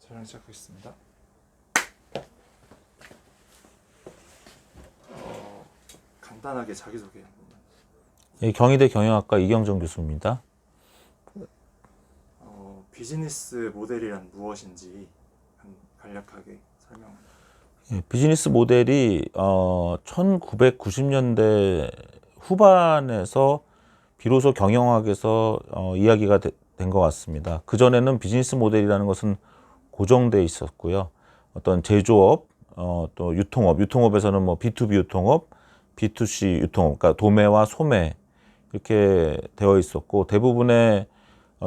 촬영 시작하겠습니다. 간단하게 자기소개 한 번만. 예, 경희대 경영학과 이경정 교수입니다. 비즈니스 모델이란 무엇인지 간략하게 설명. 예, 비즈니스 모델이 1990년대 후반에서 비로소 경영학에서 이야기가 된 것 같습니다. 그전에는 비즈니스 모델이라는 것은 고정돼 있었고요. 어떤 제조업, 또 유통업에서는 뭐 B2B 유통업, B2C 유통업, 그러니까 도매와 소매 이렇게 되어 있었고, 대부분의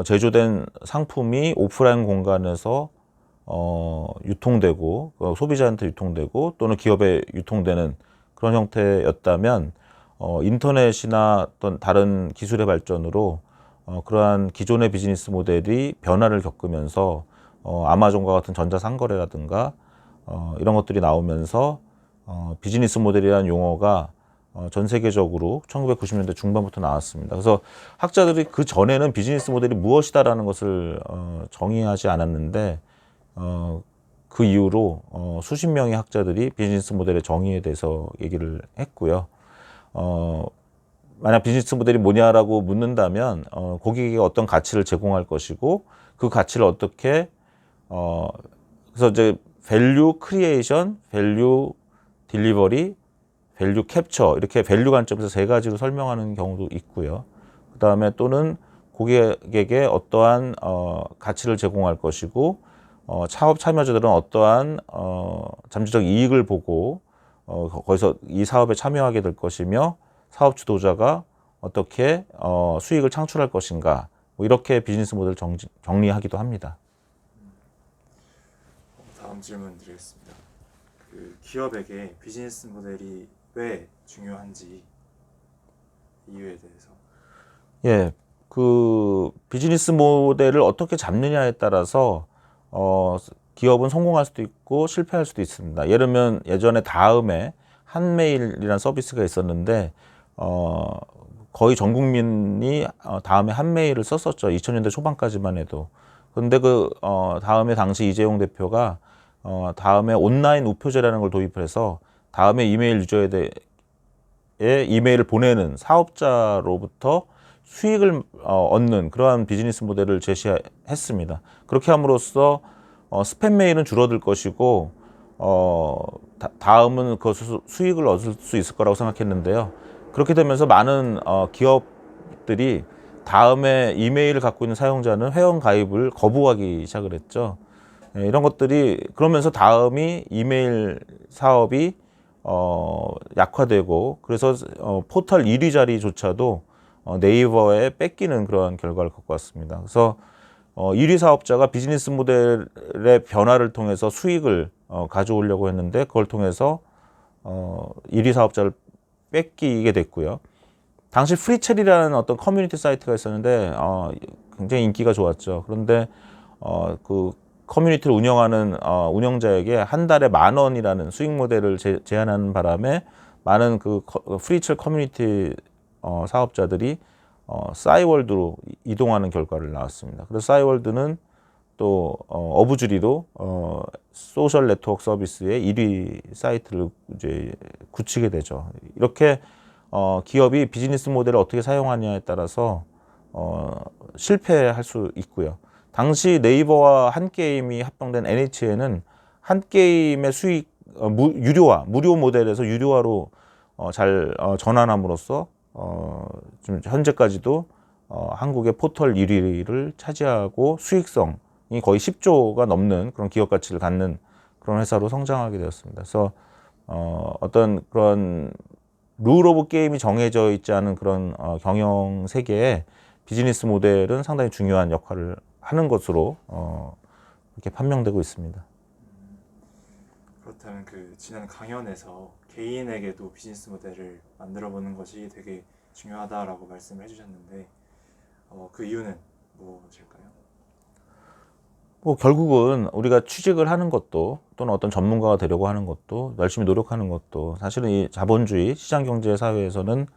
제조된 상품이 오프라인 공간에서 유통되고, 소비자한테 유통되고 또는 기업에 유통되는 그런 형태였다면, 인터넷이나 어떤 다른 기술의 발전으로 그러한 기존의 비즈니스 모델이 변화를 겪으면서 아마존과 같은 전자상거래라든가 이런 것들이 나오면서 비즈니스 모델이라는 용어가 전 세계적으로 1990년대 중반부터 나왔습니다. 그래서 학자들이 그 전에는 비즈니스 모델이 무엇이다라는 것을 정의하지 않았는데, 그 이후로 수십 명의 학자들이 비즈니스 모델의 정의에 대해서 얘기를 했고요. 만약 비즈니스 모델이 뭐냐라고 묻는다면 고객에게 어떤 가치를 제공할 것이고, 그 가치를 어떻게 그래서 이제 밸류 크리에이션, 밸류 딜리버리, 밸류 캡처, 이렇게 밸류 관점에서 세 가지로 설명하는 경우도 있고요. 그 다음에 또는 고객에게 어떠한 가치를 제공할 것이고, 사업 참여자들은 어떠한 잠재적 이익을 보고 거기서 이 사업에 참여하게 될 것이며, 사업 주도자가 어떻게 수익을 창출할 것인가, 뭐 이렇게 비즈니스 모델을 정리하기도 합니다. 다음 질문 드리겠습니다. 그 기업에게 비즈니스 모델이 왜 중요한지 이유에 대해서. 예, 그 비즈니스 모델을 어떻게 잡느냐에 따라서 기업은 성공할 수도 있고 실패할 수도 있습니다. 예를 들면 예전에 다음에 한메일이라는 서비스가 있었는데 거의 전 국민이 다음에 한메일을 썼었죠. 2000년대 초반까지만 해도. 그런데 그 다음에 당시 이재용 대표가 다음에 온라인 우표제라는 걸 도입해서 다음에 이메일 유저에 대해 이메일을 보내는 사업자로부터 수익을 얻는 그러한 비즈니스 모델을 제시했습니다. 그렇게 함으로써 스팸 메일은 줄어들 것이고 다음은 그 수익을 얻을 수 있을 거라고 생각했는데요. 그렇게 되면서 많은 기업들이 다음에 이메일을 갖고 있는 사용자는 회원 가입을 거부하기 시작을 했죠. 이런 것들이 그러면서 다음이 이메일 사업이 약화되고, 그래서 포털 1위 자리조차도 네이버에 뺏기는 그러한 결과를 갖고 왔습니다. 그래서 1위 사업자가 비즈니스 모델의 변화를 통해서 수익을 가져오려고 했는데, 그걸 통해서 1위 사업자를 뺏기게 됐고요. 당시 프리첼이라는 어떤 커뮤니티 사이트가 있었는데 굉장히 인기가 좋았죠. 그런데 그 커뮤니티를 운영하는 운영자에게 한 달에 10,000원이라는 수익 모델을 제안하는 바람에 많은 그 프리첼 커뮤니티 사업자들이 싸이월드로 이동하는 결과를 나왔습니다. 그래서 싸이월드는 또 어부지리로 소셜 네트워크 서비스의 1위 사이트를 이제 굳히게 되죠. 이렇게 기업이 비즈니스 모델을 어떻게 사용하냐에 따라서 실패할 수 있고요. 당시 네이버와 한 게임이 합병된 NHN은 한 게임의 수익 무료 모델에서 유료화로 잘 전환함으로써 좀 현재까지도 한국의 포털 1위를 차지하고 수익성이 거의 10조가 넘는 그런 기업 가치를 갖는 그런 회사로 성장하게 되었습니다. 그래서 어떤 그런 룰 오브 게임이 정해져 있지 않은 그런 경영 세계에 비즈니스 모델은 상당히 중요한 역할을 하는 것으로 이렇게 판명되고 있습니다. 그렇다면 그 지난 강연에서 개인에게도 비즈니스 모델을 만들어 보는 것이 되게 중요하다라고 말씀을 해주셨는데, 그 이유는 무엇일까요? 뭐 결국은 우리가 취직을 하는 것도 또는 어떤 전문가가 되려고 하는 것도 열심히 노력하는 것도 사실은 이 자본주의 시장 경제 사회에서는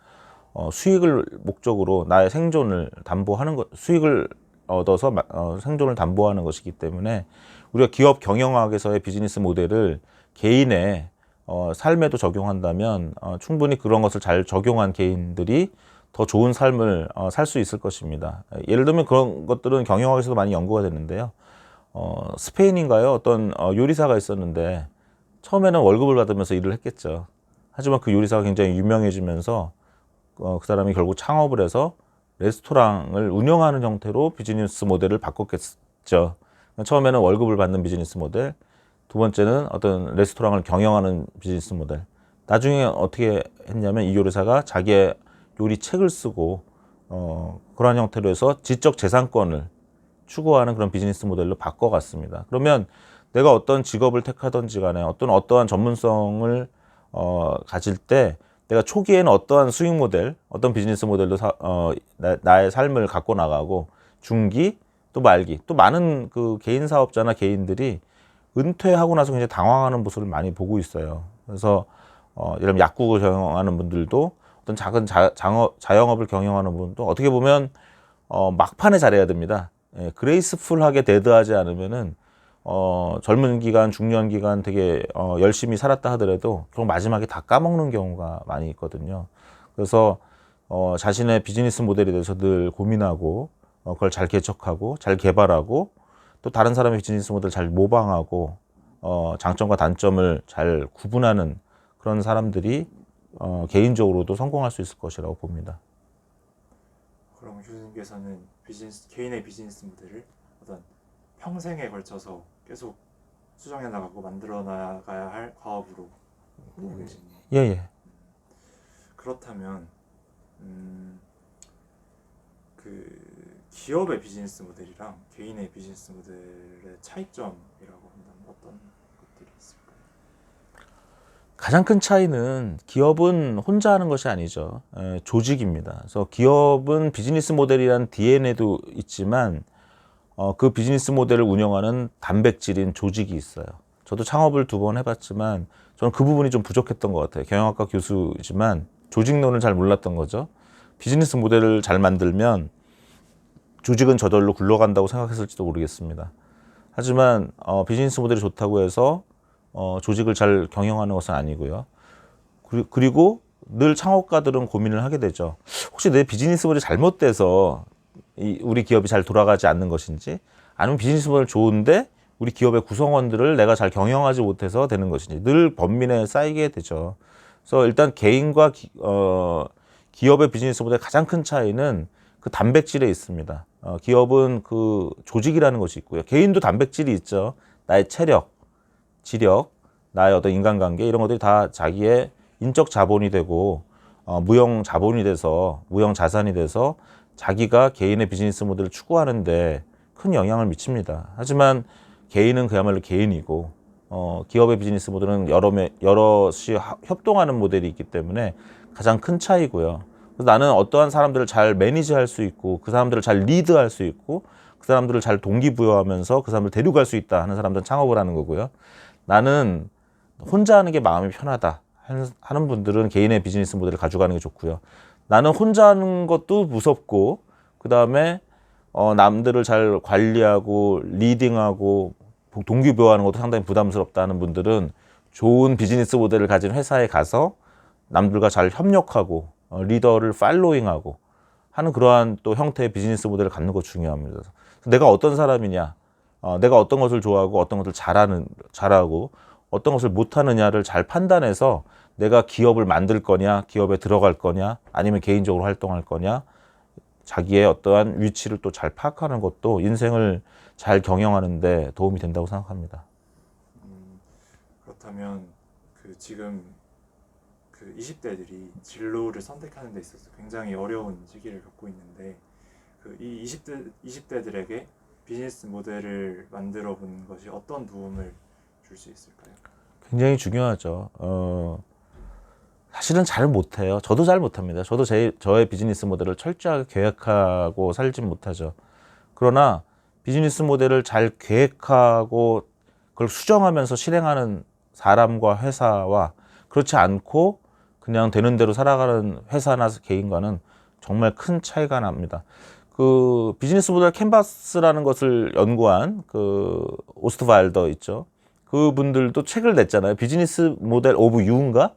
수익을 목적으로 나의 생존을 담보하는 것, 수익을 얻어서 생존을 담보하는 것이기 때문에 우리가 기업 경영학에서의 비즈니스 모델을 개인의 삶에도 적용한다면 충분히 그런 것을 잘 적용한 개인들이 더 좋은 삶을 살 수 있을 것입니다. 예를 들면 그런 것들은 경영학에서도 많이 연구가 됐는데요. 스페인인가요? 어떤 요리사가 있었는데 처음에는 월급을 받으면서 일을 했겠죠. 하지만 그 요리사가 굉장히 유명해지면서 그 사람이 결국 창업을 해서 레스토랑을 운영하는 형태로 비즈니스 모델을 바꿨겠죠. 처음에는 월급을 받는 비즈니스 모델, 두 번째는 어떤 레스토랑을 경영하는 비즈니스 모델. 나중에 어떻게 했냐면 이 요리사가 자기의 요리 책을 쓰고 그러한 형태로 해서 지적 재산권을 추구하는 그런 비즈니스 모델로 바꿔갔습니다. 그러면 내가 어떤 직업을 택하든지 간에 어떠한 전문성을 가질 때 내가 초기에는 어떠한 수익 모델, 어떤 비즈니스 모델로 나의 삶을 갖고 나가고 중기 또 말기 또 많은 그 개인 사업자나 개인들이 은퇴하고 나서 굉장히 당황하는 모습을 많이 보고 있어요. 그래서 예를 들면 약국을 경영하는 분들도 어떤 작은 자영업을 경영하는 분도 어떻게 보면 막판에 잘해야 됩니다. 예, 그레이스풀하게 데드하지 않으면은 젊은 기간, 중년 기간 되게 열심히 살았다 하더라도 결국 마지막에 다 까먹는 경우가 많이 있거든요. 그래서 자신의 비즈니스 모델에 대해서 늘 고민하고 그걸 잘 개척하고 잘 개발하고 또 다른 사람의 비즈니스 모델을 잘 모방하고 장점과 단점을 잘 구분하는 그런 사람들이 개인적으로도 성공할 수 있을 것이라고 봅니다. 그럼 교수님께서는 개인의 비즈니스 모델을 어떤 평생에 걸쳐서 계속 수정해 나가고 만들어 나가야 할 과업으로 보고 계십니다. 예. 그렇다면 그 기업의 비즈니스 모델이랑 개인의 비즈니스 모델의 차이점이라고 한다면 어떤 것들이 있을까요? 가장 큰 차이는 기업은 혼자 하는 것이 아니죠. 조직입니다. 그래서 기업은 비즈니스 모델이란 DNA도 있지만 그 비즈니스 모델을 운영하는 단백질인 조직이 있어요. 저도 창업을 2번 해봤지만 저는 그 부분이 좀 부족했던 것 같아요. 경영학과 교수지만 조직론을 잘 몰랐던 거죠. 비즈니스 모델을 잘 만들면 조직은 저절로 굴러간다고 생각했을지도 모르겠습니다. 하지만 비즈니스 모델이 좋다고 해서 조직을 잘 경영하는 것은 아니고요. 그리고 늘 창업가들은 고민을 하게 되죠. 혹시 내 비즈니스 모델이 잘못돼서 우리 기업이 잘 돌아가지 않는 것인지, 아니면 비즈니스 모델 좋은데 우리 기업의 구성원들을 내가 잘 경영하지 못해서 되는 것인지 늘 번민에 쌓이게 되죠. 그래서 일단 개인과 기업의 비즈니스 모델의 가장 큰 차이는 그 단백질에 있습니다. 기업은 그 조직이라는 것이 있고요. 개인도 단백질이 있죠. 나의 체력, 지력, 나의 어떤 인간관계 이런 것들이 다 자기의 인적 자본이 되고 무형 자본이 돼서 무형 자산이 돼서 자기가 개인의 비즈니스 모델을 추구하는데 큰 영향을 미칩니다. 하지만 개인은 그야말로 개인이고 기업의 비즈니스 모델은 여럿이 협동하는 모델이 있기 때문에 가장 큰 차이고요. 그래서 나는 어떠한 사람들을 잘 매니지할 수 있고 그 사람들을 잘 리드할 수 있고 그 사람들을 잘 동기부여하면서 그 사람들을 데려갈 수 있다 하는 사람들은 창업을 하는 거고요. 나는 혼자 하는 게 마음이 편하다 하는 분들은 개인의 비즈니스 모델을 가져가는 게 좋고요. 나는 혼자 하는 것도 무섭고 그 다음에 남들을 잘 관리하고 리딩하고 동기부여하는 것도 상당히 부담스럽다 하는 분들은 좋은 비즈니스 모델을 가진 회사에 가서 남들과 잘 협력하고 리더를 팔로잉하고 하는 그러한 또 형태의 비즈니스 모델을 갖는 거 중요합니다. 내가 어떤 사람이냐, 내가 어떤 것을 좋아하고 어떤 것을 잘하고 어떤 것을 못하느냐를 잘 판단해서 내가 기업을 만들 거냐, 기업에 들어갈 거냐, 아니면 개인적으로 활동할 거냐, 자기의 어떠한 위치를 또 잘 파악하는 것도 인생을 잘 경영하는 데 도움이 된다고 생각합니다. 그렇다면 지금 20대들이 진로를 선택하는 데 있어서 굉장히 어려운 시기를 겪고 있는데 이 20대들에게 비즈니스 모델을 만들어 보는 것이 어떤 도움을 줄 수 있을까요? 굉장히 중요하죠. 사실은 잘 못해요. 저도 잘 못합니다. 저도 저의 비즈니스 모델을 철저하게 계획하고 살진 못하죠. 그러나 비즈니스 모델을 잘 계획하고 그걸 수정하면서 실행하는 사람과 회사와 그렇지 않고 그냥 되는 대로 살아가는 회사나 개인과는 정말 큰 차이가 납니다. 그 비즈니스 모델 캔버스라는 것을 연구한 그 오스트발더 있죠. 그분들도 책을 냈잖아요. 비즈니스 모델 오브 유인가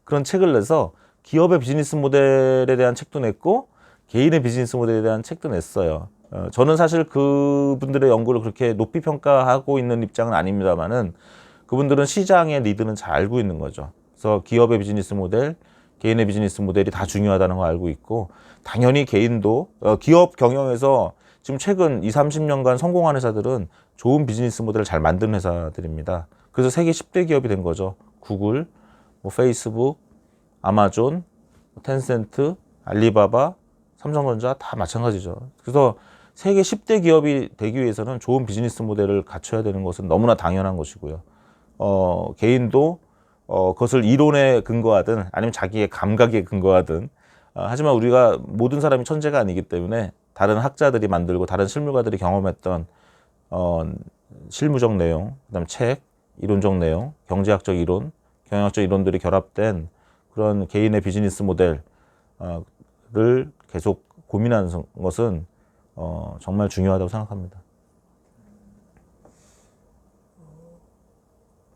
그런 책을 내서 기업의 비즈니스 모델에 대한 책도 냈고 개인의 비즈니스 모델에 대한 책도 냈어요. 저는 사실 그분들의 연구를 그렇게 높이 평가하고 있는 입장은 아닙니다만은 그분들은 시장의 리드는 잘 알고 있는 거죠. 그래서 기업의 비즈니스 모델, 개인의 비즈니스 모델이 다 중요하다는 걸 알고 있고 당연히 개인도 기업 경영에서 지금 최근 20, 30년간 성공한 회사들은 좋은 비즈니스 모델을 잘 만든 회사들입니다. 그래서 세계 10대 기업이 된 거죠. 구글, 뭐 페이스북, 아마존, 텐센트, 알리바바, 삼성전자 다 마찬가지죠. 그래서 세계 10대 기업이 되기 위해서는 좋은 비즈니스 모델을 갖춰야 되는 것은 너무나 당연한 것이고요. 개인도 그것을 이론에 근거하든 아니면 자기의 감각에 근거하든 하지만 우리가 모든 사람이 천재가 아니기 때문에 다른 학자들이 만들고 다른 실무가들이 경험했던 실무적 내용, 그다음 책, 이론적 내용, 경제학적 이론, 경영학적 이론들이 결합된 그런 개인의 비즈니스 모델을 계속 고민하는 것은 정말 중요하다고 생각합니다.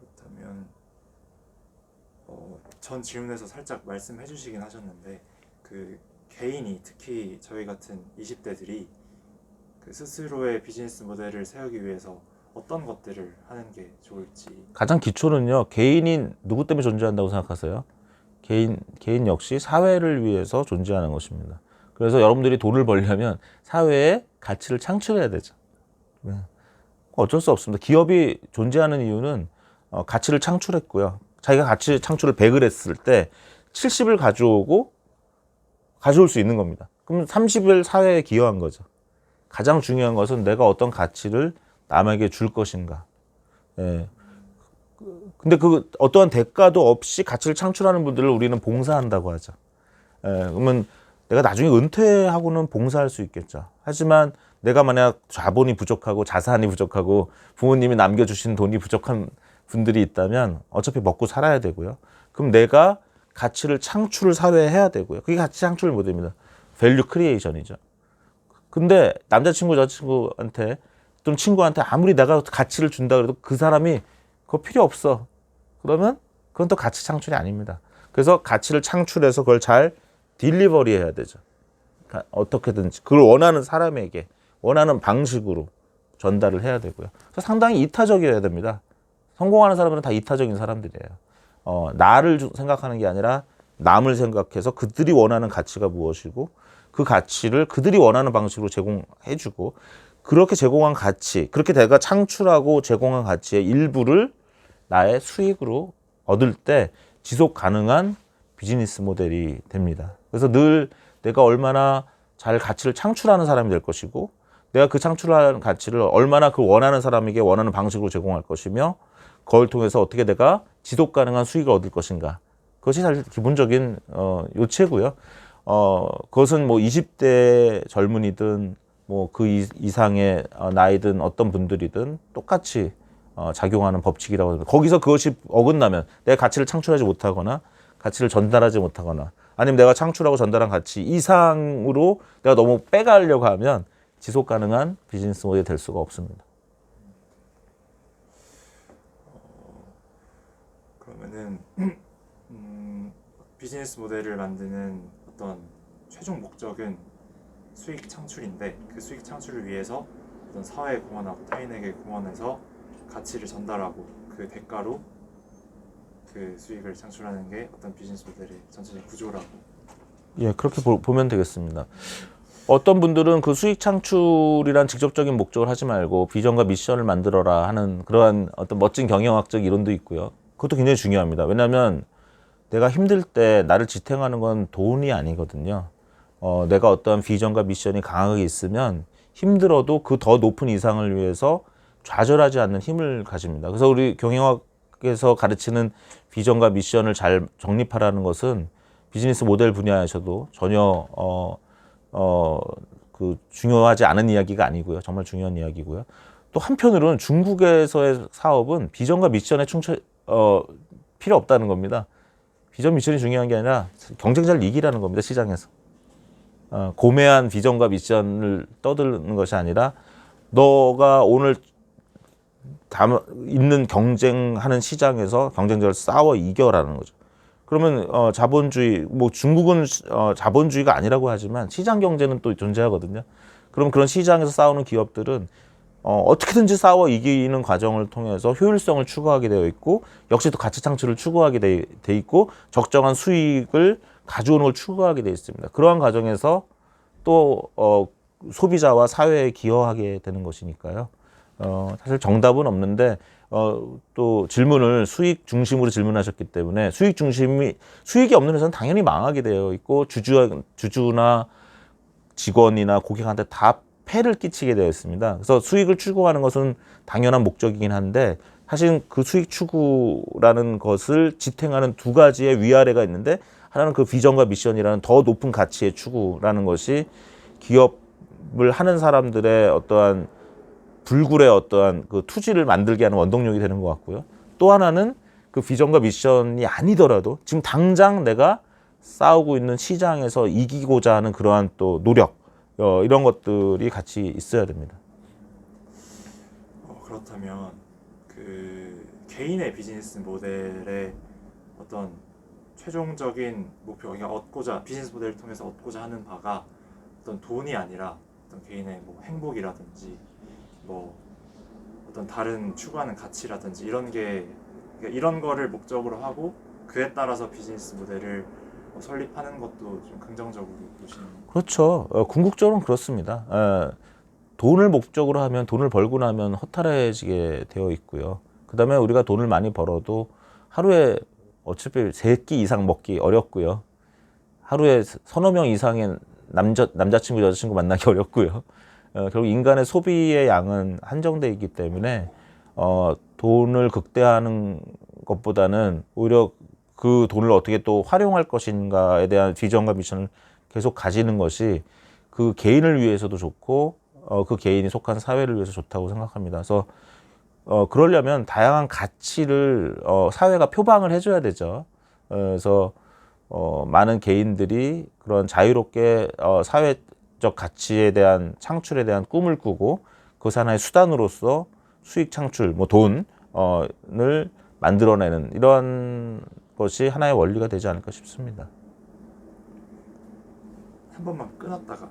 그렇다면 전 질문에서 살짝 말씀해 주시긴 하셨는데 그 개인이 특히 저희 같은 20대들이 그 스스로의 비즈니스 모델을 세우기 위해서 어떤 것들을 하는 게 좋을지. 가장 기초는요, 개인이 누구 때문에 존재한다고 생각하세요? 개인 역시 사회를 위해서 존재하는 것입니다. 그래서 여러분들이 돈을 벌려면 사회에 가치를 창출해야 되죠. 어쩔 수 없습니다. 기업이 존재하는 이유는 가치를 창출했고요. 자기가 가치 창출을 100을 했을 때 70을 가져올 수 있는 겁니다. 그럼 30을 사회에 기여한 거죠. 가장 중요한 것은 내가 어떤 가치를 남에게 줄 것인가. 예. 근데 그 어떠한 대가도 없이 가치를 창출하는 분들을 우리는 봉사한다고 하죠. 예. 그러면 내가 나중에 은퇴하고는 봉사할 수 있겠죠. 하지만 내가 만약 자본이 부족하고 자산이 부족하고 부모님이 남겨주신 돈이 부족한 분들이 있다면 어차피 먹고 살아야 되고요. 그럼 내가 가치를 창출을 사회에 해야 되고요. 그게 가치 창출 모델입니다. 밸류 크리에이션이죠. 근데 남자친구 여자친구한테 또는 친구한테 아무리 내가 가치를 준다 그래도 그 사람이 그거 필요 없어. 그러면 그건 또 가치 창출이 아닙니다. 그래서 가치를 창출해서 그걸 잘 딜리버리 해야 되죠. 어떻게든지 그걸 원하는 사람에게 원하는 방식으로 전달을 해야 되고요. 그래서 상당히 이타적이어야 됩니다. 성공하는 사람들은 다 이타적인 사람들이에요. 나를 생각하는 게 아니라 남을 생각해서 그들이 원하는 가치가 무엇이고 그 가치를 그들이 원하는 방식으로 제공해주고 그렇게 제공한 가치, 그렇게 내가 창출하고 제공한 가치의 일부를 나의 수익으로 얻을 때 지속 가능한 비즈니스 모델이 됩니다. 그래서 늘 내가 얼마나 잘 가치를 창출하는 사람이 될 것이고 내가 그 창출한 가치를 얼마나 그 원하는 사람에게 원하는 방식으로 제공할 것이며 그걸 통해서 어떻게 내가 지속 가능한 수익을 얻을 것인가. 그것이 사실 기본적인 요체고요. 그것은 뭐 20대 젊은이든 뭐 그 이상의 나이든 어떤 분들이든 똑같이 작용하는 법칙이라고 합니다. 거기서 그것이 어긋나면 내가 가치를 창출하지 못하거나 가치를 전달하지 못하거나 아니면 내가 창출하고 전달한 가치 이상으로 내가 너무 빼가려고 하면 지속 가능한 비즈니스 모델이 될 수가 없습니다. 그러면은 비즈니스 모델을 만드는 어떤 최종 목적은 수익 창출인데 그 수익 창출을 위해서 어떤 사회에 공헌하고 타인에게 공헌해서 가치를 전달하고 그 대가로 그 수익을 창출하는 게 어떤 비즈니스 모델의 전체적인 구조라고. 예, 그렇게 보면 되겠습니다. 어떤 분들은 그 수익 창출이란 직접적인 목적을 하지 말고 비전과 미션을 만들어라 하는 그러한 어떤 멋진 경영학적 이론도 있고요. 그것도 굉장히 중요합니다. 왜냐하면 내가 힘들 때 나를 지탱하는 건 돈이 아니거든요. 내가 어떤 비전과 미션이 강하게 있으면 힘들어도 그 더 높은 이상을 위해서 좌절하지 않는 힘을 가집니다. 그래서 우리 경영학에서 가르치는 비전과 미션을 잘 정립하라는 것은 비즈니스 모델 분야에서도 전혀 중요하지 않은 이야기가 아니고요. 정말 중요한 이야기고요. 또 한편으로는 중국에서의 사업은 비전과 미션에 필요 없다는 겁니다. 비전 미션이 중요한 게 아니라 경쟁자를 이기라는 겁니다. 시장에서. 고매한 비전과 미션을 떠드는 것이 아니라 너가 오늘 있는 경쟁하는 시장에서 경쟁자를 싸워 이겨라는 거죠. 그러면 자본주의, 뭐 중국은 자본주의가 아니라고 하지만 시장 경제는 또 존재하거든요. 그럼 그런 시장에서 싸우는 기업들은 어떻게든지 싸워 이기는 과정을 통해서 효율성을 추구하게 되어 있고, 역시 또 가치 창출을 추구하게 돼 있고, 적정한 수익을 가져오는 걸 추구하게 되어 있습니다. 그러한 과정에서 또 소비자와 사회에 기여하게 되는 것이니까요. 사실 정답은 없는데 또 질문을 수익 중심으로 질문하셨기 때문에 수익이 없는 회사는 당연히 망하게 되어 있고 주주나 직원이나 고객한테 다 폐를 끼치게 되어 있습니다. 그래서 수익을 추구하는 것은 당연한 목적이긴 한데, 사실 그 수익 추구라는 것을 지탱하는 두 가지의 위아래가 있는데, 하나는 그 비전과 미션이라는 더 높은 가치의 추구라는 것이 기업을 하는 사람들의 어떠한 불굴의 어떠한 그 투지를 만들게 하는 원동력이 되는 것 같고요. 또 하나는 그 비전과 미션이 아니더라도 지금 당장 내가 싸우고 있는 시장에서 이기고자 하는 그러한 또 노력, 이런 것들이 같이 있어야 됩니다. 그렇다면 그 개인의 비즈니스 모델의 어떤 최종적인 목표, 그러니까 비즈니스 모델을 통해서 얻고자 하는 바가 어떤 돈이 아니라 어떤 개인의 뭐 행복이라든지 뭐 어떤 다른 추구하는 가치라든지 그러니까 이런 거를 목적으로 하고 그에 따라서 비즈니스 모델을 설립하는 것도 좀 긍정적으로 보시는. 그렇죠. 궁극적으로는 그렇습니다. 돈을 목적으로 하면, 돈을 벌고 나면 허탈해지게 되어 있고요. 그다음에 우리가 돈을 많이 벌어도 하루에 어차피 3끼 이상 먹기 어렵고요. 하루에 서너 명 이상의 남자친구, 여자친구 만나기 어렵고요. 결국 인간의 소비의 양은 한정되어 있기 때문에 돈을 극대화하는 것보다는 오히려 그 돈을 어떻게 또 활용할 것인가에 대한 비전과 미션을 계속 가지는 것이 그 개인을 위해서도 좋고 그 개인이 속한 사회를 위해서 좋다고 생각합니다. 그래서 그러려면 다양한 가치를 사회가 표방을 해줘야 되죠. 그래서 많은 개인들이 그런 자유롭게 사회적 가치에 대한 창출에 대한 꿈을 꾸고 그것이 하나의 수단으로서 수익 창출, 뭐 돈을 만들어내는 이런 것이 하나의 원리가 되지 않을까 싶습니다. 한 번만 끊었다가